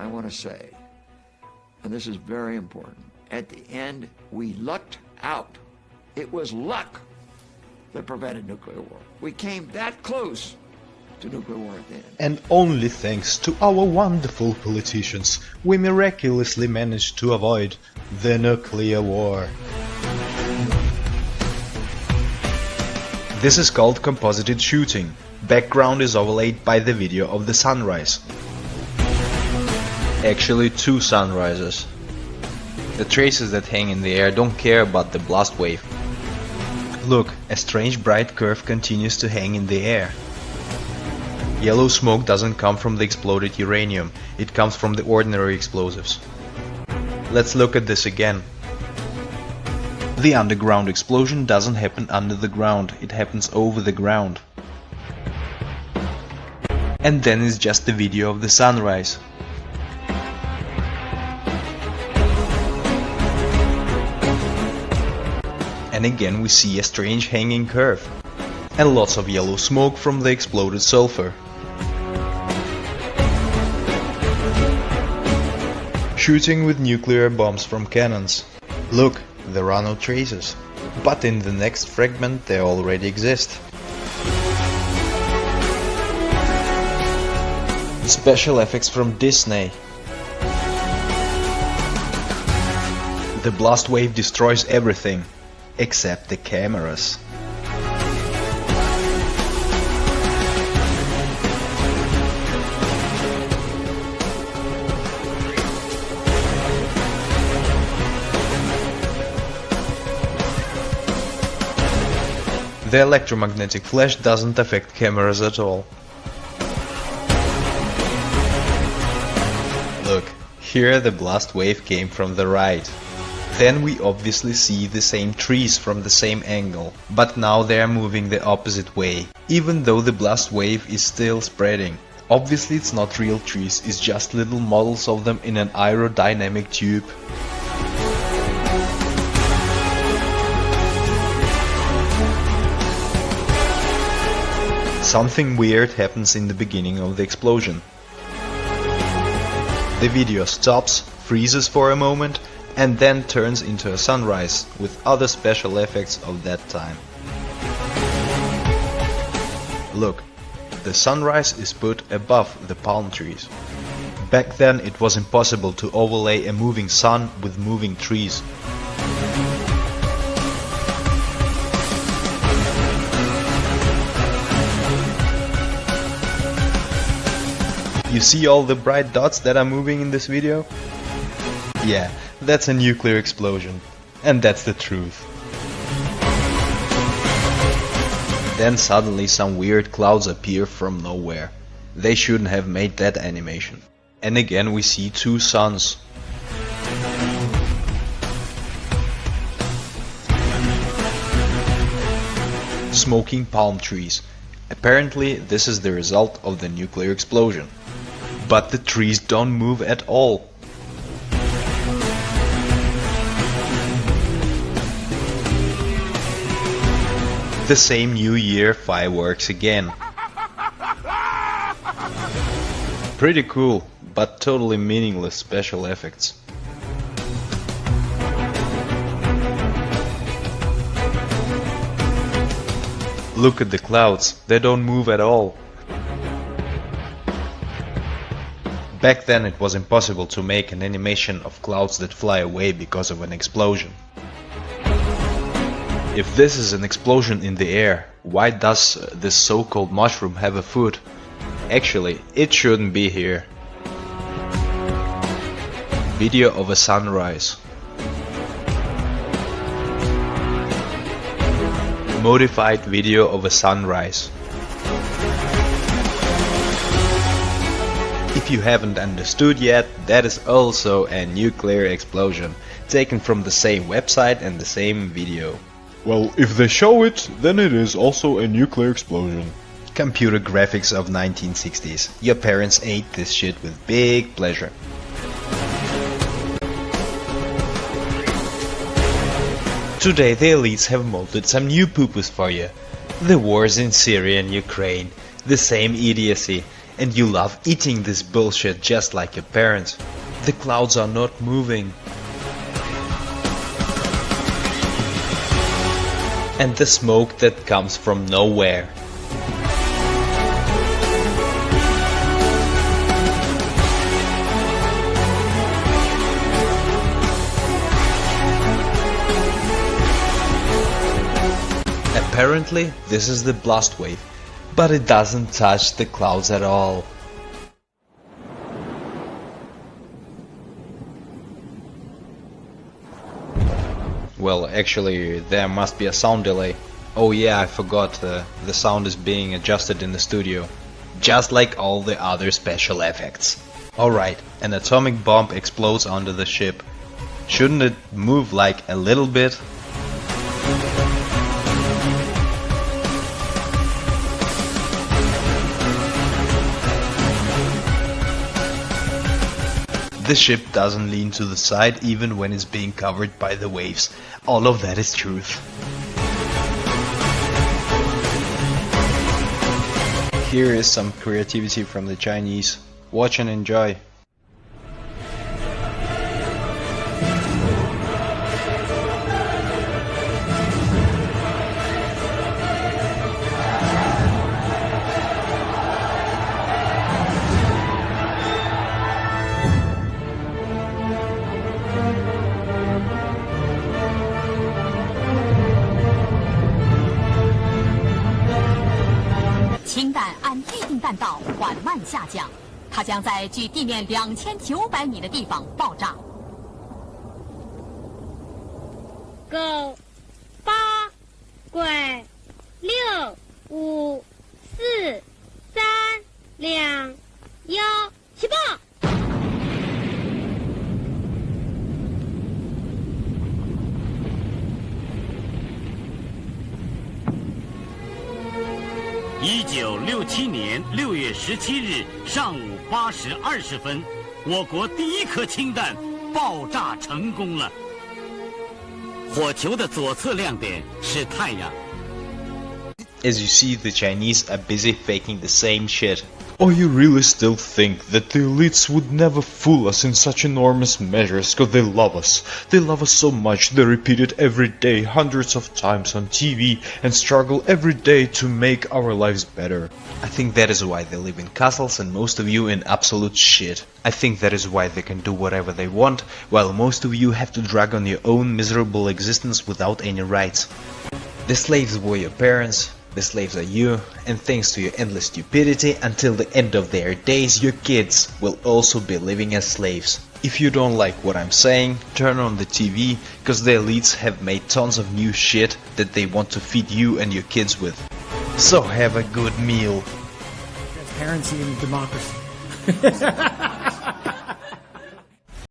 I want to say, and this is very important, at the end, we lucked out. It was luck that prevented nuclear war. We came that close to nuclear war at the end. And only thanks to our wonderful politicians, we miraculously managed to avoid the nuclear war. This is called composited shooting. Background is overlaid by the video of the sunrise. Actually, two sunrises. The traces that hang in the air don't care about the blast wave. Look, a strange bright curve continues to hang in the air. Yellow smoke doesn't come from the exploded uranium, it comes from the ordinary explosives. Let's look at this again. The underground explosion doesn't happen under the ground, it happens over the ground. And then it's just the video of the sunrise. And again we see a strange hanging curve. And lots of yellow smoke from the exploded sulfur. Shooting with nuclear bombs from cannons. Look, there are no traces. But in the next fragment they already exist. Special effects from Disney. The blast wave destroys everything, except the cameras. The electromagnetic flash doesn't affect cameras at all. Look, here the blast wave came from the right. Then we obviously see the same trees from the same angle, but now they are moving the opposite way, even though the blast wave is still spreading. Obviously it's not real trees, it's just little models of them in an aerodynamic tube. Something weird happens in the beginning of the explosion. The video stops, freezes for a moment, and then turns into a sunrise with other special effects of that time. Look, the sunrise is put above the palm trees. Back then it was impossible to overlay a moving sun with moving trees. You see all the bright dots that are moving in this video? Yeah, that's a nuclear explosion. And that's the truth. Then suddenly some weird clouds appear from nowhere. They shouldn't have made that animation. And again we see two suns. Smoking palm trees. Apparently this is the result of the nuclear explosion. But the trees don't move at all. The same New Year fireworks again. Pretty cool, but totally meaningless special effects. Look at the clouds, they don't move at all. Back then it was impossible to make an animation of clouds that fly away because of an explosion. If this is an explosion in the air, why does this so-called mushroom have a foot? Actually, it shouldn't be here. Video of a sunrise. Modified video of a sunrise. If you haven't understood yet, that is also a nuclear explosion, taken from the same website and the same video. Well, if they show it, then it is also a nuclear explosion. Computer graphics of 1960s. Your parents ate this shit with big pleasure. Today the elites have molded some new poo-poos for you. The wars in Syria and Ukraine, the same idiocy, and you love eating this bullshit just like your parents. The clouds are not moving. And the smoke that comes from nowhere. Apparently, this is the blast wave, but it doesn't touch the clouds at all. Well, actually, there must be a sound delay. Oh yeah, I forgot, the sound is being adjusted in the studio. Just like all the other special effects. Alright, an atomic bomb explodes onto the ship. Shouldn't it move like a little bit? The ship doesn't lean to the side even when it's being covered by the waves. All of that is truth. Here is some creativity from the Chinese. Watch and enjoy.弹道缓慢下降，它将在距地面2900米的地方爆炸。9、8、拐、6、5、4、3、2、1，起爆！ 1967年6月17日上午8时20分，我国第一颗氢弹爆炸成功了。火球的左侧亮点是太阳。 As you see, the Chinese are busy faking the same shit. Or you really still think that the elites would never fool us in such enormous measures because they love us? They love us so much they repeat it every day hundreds of times on TV and struggle every day to make our lives better. I think that is why they live in castles and most of you in absolute shit. I think that is why they can do whatever they want, while most of you have to drag on your own miserable existence without any rights. The slaves were your parents. The slaves are you, and thanks to your endless stupidity, until the end of their days, your kids will also be living as slaves. If you don't like what I'm saying, turn on the TV, cause the elites have made tons of new shit that they want to feed you and your kids with. So have a good meal. Transparency and democracy.